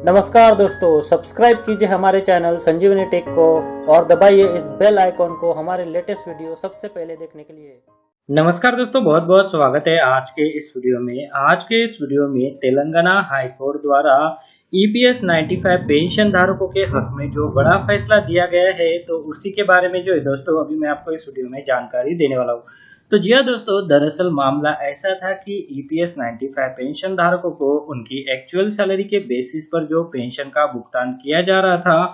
नमस्कार दोस्तों, सब्सक्राइब कीजिए हमारे चैनल संजीवनी टेक को और दबाइए इस बेल आइकॉन को हमारे लेटेस्ट वीडियो सबसे पहले देखने के लिए। नमस्कार दोस्तों, बहुत बहुत स्वागत है आज के इस वीडियो में। आज के इस वीडियो में तेलंगाना हाई कोर्ट द्वारा ईपीएस 95 पेंशन धारकों के हक में जो बड़ा फैसला दिया गया है, तो उसी के बारे में जो है दोस्तों अभी मैं आपको इस वीडियो में जानकारी देने वाला हूँ। तो जी हाँ दोस्तों, दरअसल मामला ऐसा था कि ईपीएस 95 पेंशन धारकों को उनकी एक्चुअल सैलरी के बेसिस पर जो पेंशन का भुगतान किया जा रहा था,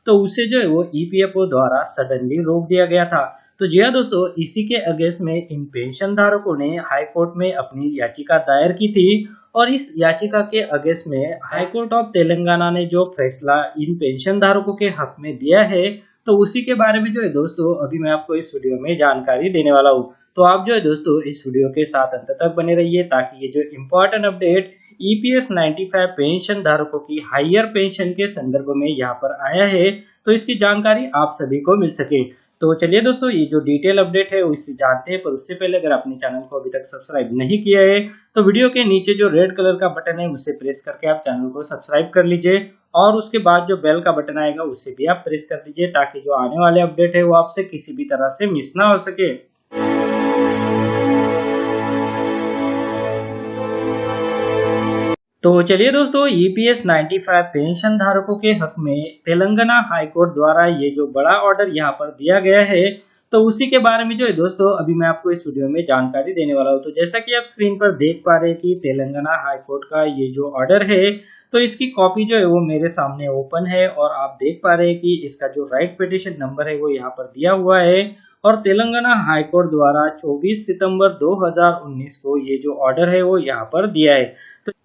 तो उसे जो है वो ईपीएफओ द्वारा सडनली रोक दिया गया था। तो जी हाँ दोस्तों, इसी के अगेंस्ट में इन पेंशन धारकों ने हाई कोर्ट में अपनी याचिका दायर की थी और इस याचिका के अगेंस्ट में हाई कोर्ट ऑफ तेलंगाना ने जो फैसला इन पेंशन धारकों के हक में दिया है, तो उसी के बारे में जो है दोस्तों अभी मैं आपको इस वीडियो में जानकारी देने वाला हूँ। तो आप जो है दोस्तों इस वीडियो के साथ अंत तक बने रहिए ताकि ये जो इम्पोर्टेंट अपडेट ईपीएस 95 पेंशन धारकों की हायर पेंशन के संदर्भ में यहाँ पर आया है, तो इसकी जानकारी आप सभी को मिल सके। तो चलिए दोस्तों, ये जो डिटेल अपडेट है उससे जानते हैं, पर उससे पहले अगर आपने चैनल को अभी तक सब्सक्राइब नहीं किया है तो वीडियो के नीचे जो रेड कलर का बटन है उसे प्रेस करके आप चैनल को सब्सक्राइब कर लीजिए और उसके बाद जो बेल का बटन आएगा उसे भी आप प्रेस कर दीजिए ताकि जो आने वाले अपडेट है वो आपसे किसी भी तरह से मिस ना हो सके। तो चलिए दोस्तों, ईपीएस 95 पेंशन धारकों के हक में तेलंगाना हाई कोर्ट द्वारा ये जो बड़ा ऑर्डर यहाँ पर दिया गया है, तो उसी के बारे में जो है दोस्तों अभी मैं आपको इस वीडियो में जानकारी देने वाला हूँ। तो जैसा कि आप स्क्रीन पर देख पा रहे हैं कि तेलंगाना हाई कोर्ट का ये जो ऑर्डर है, तो इसकी कॉपी जो है वो मेरे सामने ओपन है और आप देख पा रहे हैं कि इसका जो राइट पिटिशन नंबर है वो यहाँ पर दिया हुआ है और तेलंगाना हाई कोर्ट द्वारा 24 सितंबर 2019 को ये जो ऑर्डर है वो यहाँ पर दिया है।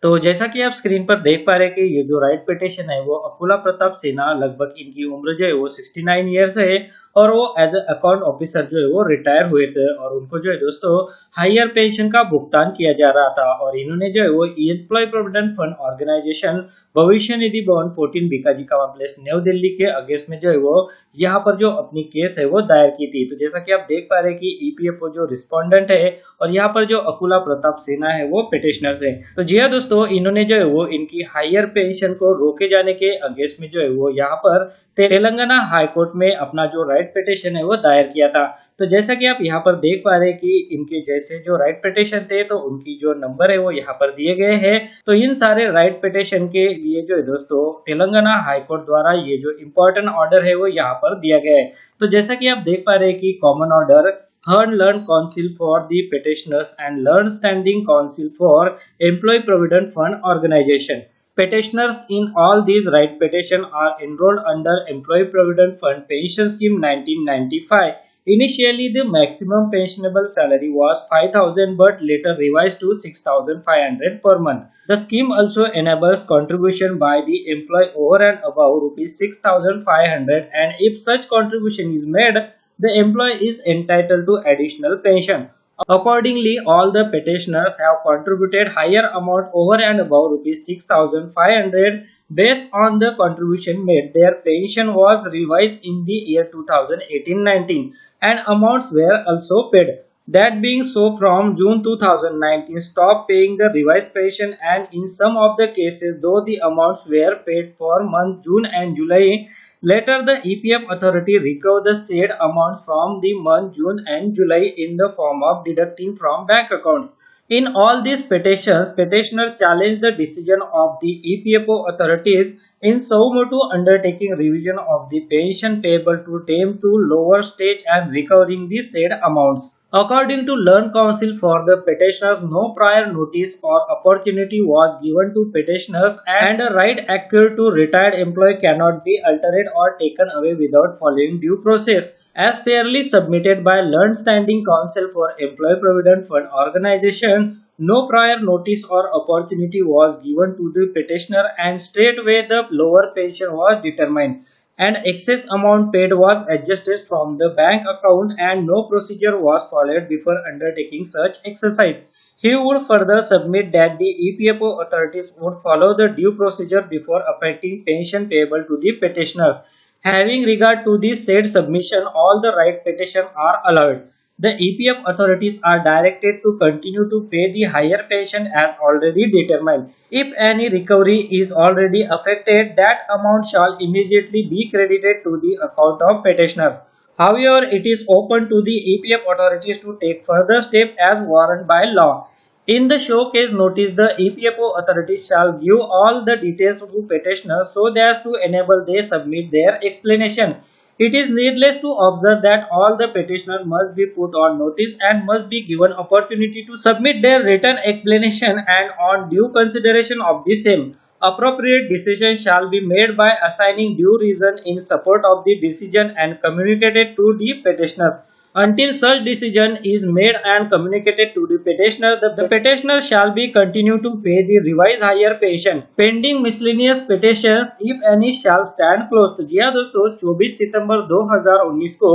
तो जैसा कि आप स्क्रीन पर देख पा रहे हैं कि ये जो राइट पिटिशन है वो अकुला प्रताप सिन्हा, लगभग इनकी उम्र जो है वो 69 ईयर्स है और वो एज अकाउंट ऑफिसर जो है वो रिटायर हुए थे और उनको जो है दोस्तों हायर पेंशन का भुगतान किया जा रहा था और इन्होंने जो है वो एम्प्लॉय प्रोविडेंट फंड ऑर्गेनाइजेशन भविष्य निधि भवन 14 बीकाजी कॉम्प्लेक्स न्यू दिल्ली के अगेंस्ट में जो है वो यहाँ पर जो अपनी केस है वो दायर की थी। तो जैसा कि आप देख पा रहे हैं कि ईपीएफओ जो रिस्पोंडेंट है और यहाँ पर जो अकुला प्रताप सिन्हा है वो पिटिशनर्स है। तो जी हाँ दोस्तों, इन्होंने जो है वो इनकी हायर पेंशन को रोके जाने के अगेंस्ट में जो है वो यहाँ पर तेलंगाना हाई कोर्ट में अपना जो राइट पिटिशन है वो दायर किया था। तो जैसा कि आप यहाँ पर देख पा रहे हैं कि इनके जैसे जो राइट पिटिशन थे तो उनकी जो नंबर है वो यहाँ पर दिए गए हैं। तो इन सारे राइट पिटिशन के लिए जो है दोस्तों तेलंगाना हाई कोर्ट द्वारा ये जो इम्पोर्टेंट ऑर्डर है वो यहाँ पर दिया गया है। तो जैसा कि आप देख पा रहे हैं कि common order Third Learned Council for the Petitioners and Learned Standing Council for Employee Provident Fund Organization. Petitioners in all these right petition are enrolled under Employee Provident Fund Pension Scheme 1995. Initially, the maximum pensionable salary was 5,000 but later revised to 6,500 per month. The scheme also enables contribution by the employee over and above rupees 6,500 and if such contribution is made, the employee is entitled to additional pension. Accordingly, all the petitioners have contributed higher amount over and above rupees 6,500. Based on the contribution made, their pension was revised in the year 2018-19 and amounts were also paid. That being so, from June 2019, stopped paying the revised pension and in some of the cases, though the amounts were paid for month June and July, later the EPF authority recovered the said amounts from the month June and July in the form of deducting from bank accounts. In all these petitions, petitioners challenged the decision of the EPFO authorities in so motu undertaking revision of the pension payable to them to lower stage and recovering the said amounts. According to Learned Counsel for the petitioners, no prior notice or opportunity was given to petitioners and a right accrued to retired employee cannot be altered or taken away without following due process. As fairly submitted by Learned Standing Counsel for Employee Provident Fund Organization, no prior notice or opportunity was given to the petitioner and straightway the lower pension was determined and excess amount paid was adjusted from the bank account and no procedure was followed before undertaking such exercise. He would further submit that the EPFO authorities would follow the due procedure before affecting pension payable to the petitioners. Having regard to the said submission, all the right petition are allowed. the EPF authorities are directed to continue to pay the higher pension as already determined. If any recovery is already affected, that amount shall immediately be credited to the account of petitioners. However, it is open to the EPF authorities to take further steps as warranted by law. In the showcase notice, the EPFO authorities shall give all the details to petitioners so that to enable they submit their explanation. It is needless to observe that all the petitioners must be put on notice and must be given opportunity to submit their written explanation, and on due consideration of the same, appropriate decision shall be made by assigning due reason in support of the decision and communicated to the petitioners. Until such decision is made and communicated to the petitioner, the petitioner shall be continued to pay the revised higher pension. Pending miscellaneous petitions, if any, shall stand closed. जी हाँ दोस्तों, 24 सितंबर 2019 को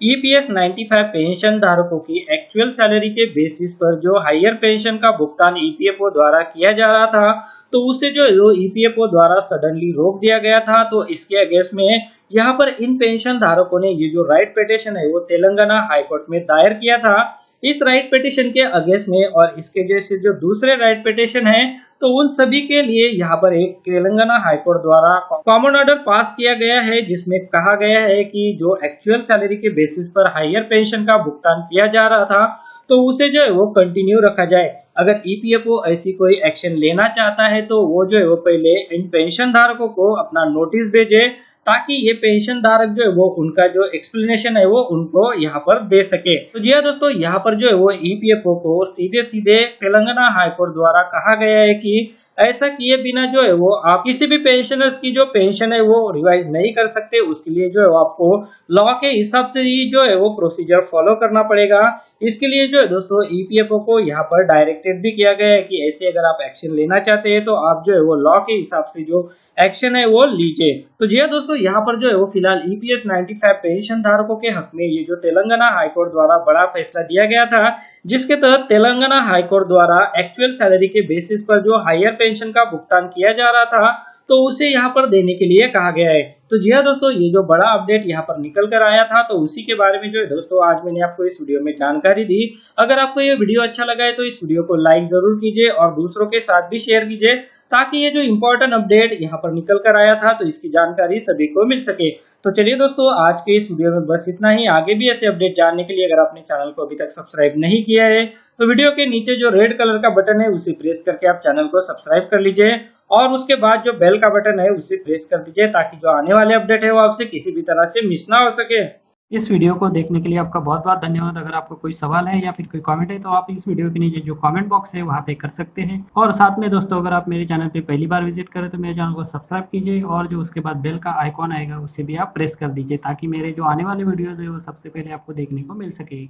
EPS 95 pension धारकों की actual salary के basis पर जो higher pension का भुगतान EPFO द्वारा किया जा रहा था, तो उसे जो EPFO द्वारा सडनली रोक दिया गया था। तो इसके अगेंस्ट में यहाँ पर इन पेंशन धारकों ने ये जो राइट पिटीशन है वो तेलंगाना हाई कोर्ट में दायर किया था। इस राइट पिटीशन के अगेंस्ट में और इसके जैसे जो दूसरे राइट पिटीशन है, तो उन सभी के लिए यहाँ पर एक तेलंगाना हाई कोर्ट द्वारा कॉमन ऑर्डर पास किया गया है, जिसमें कहा गया है कि जो एक्चुअल सैलरी के बेसिस पर हायर पेंशन का भुगतान किया जा रहा था, तो उसे जो है वो कंटिन्यू रखा जाए। अगर EPFO ऐसी कोई एक्शन लेना चाहता है तो वो जो है वो पहले इन पेंशन धारकों को अपना नोटिस भेजे, ताकि ये पेंशन धारक जो है वो उनका जो एक्सप्लेनेशन है वो उनको यहाँ पर दे सके। तो जी हाँ दोस्तों, यहाँ पर जो है वो EPFO को सीधे सीधे तेलंगाना हाई कोर्ट द्वारा कहा गया है कि ऐसा किए बिना जो है वो आप किसी भी पेंशनर्स की जो पेंशन है वो रिवाइज नहीं कर सकते। उसके लिए जो है आपको लॉ के हिसाब से ही जो है वो प्रोसीजर फॉलो करना पड़ेगा। इसके लिए जो है दोस्तों EPFO को यहाँ पर डायरेक्टेड भी किया गया है कि ऐसे अगर आप एक्शन लेना चाहते हैं तो आप जो है वो लॉ के हिसाब से जो एक्शन है वो लीजिए। तो जी हाँ दोस्तों, यहाँ पर जो है वो फिलहाल EPS 95 पेंशन धारकों के हक में ये जो तेलंगाना हाई कोर्ट द्वारा बड़ा फैसला दिया गया था, जिसके तहत तेलंगाना हाई कोर्ट द्वारा एक्चुअल सैलरी के बेसिस पर जो हायर पेंशन का भुगतान किया जा रहा था, तो उसे यहाँ पर देने के लिए कहा गया है। तो जी हाँ दोस्तों, ये जो बड़ा अपडेट यहाँ पर निकल कर आया था, तो उसी के बारे में जो है दोस्तों आज मैंने आपको इस वीडियो में जानकारी दी। अगर आपको ये वीडियो अच्छा लगा है तो इस वीडियो को लाइक जरूर कीजिए और दूसरों के साथ भी शेयर कीजिए, ताकि ये जो इम्पोर्टेंट अपडेट यहाँ पर निकल कर आया था तो इसकी जानकारी सभी को मिल सके। तो चलिए दोस्तों, आज के इस वीडियो में बस इतना ही। आगे भी ऐसे अपडेट जानने के लिए अगर आपने चैनल को अभी तक सब्सक्राइब नहीं किया है तो वीडियो के नीचे जो रेड कलर का बटन है उसे प्रेस करके आप चैनल को सब्सक्राइब कर लीजिए, और उसके बाद जो बेल का बटन है उसे प्रेस कर दीजिए, ताकि जो आने वाले अपडेट है वो आपसे किसी भी तरह से मिस ना हो सके। इस वीडियो को देखने के लिए आपका बहुत बहुत धन्यवाद। अगर आपको कोई सवाल है या फिर कोई कमेंट है तो आप इस वीडियो के नीचे जो कमेंट बॉक्स है वहाँ पे कर सकते हैं। और साथ में दोस्तों, अगर आप मेरे चैनल पे पहली बार विजिट करें तो मेरे चैनल को सब्सक्राइब कीजिए, और जो उसके बाद बेल का आइकॉन आएगा उसे भी आप प्रेस कर दीजिए, ताकि मेरे जो आने वाले वीडियोज़ है वो सबसे पहले आपको देखने को मिल सके।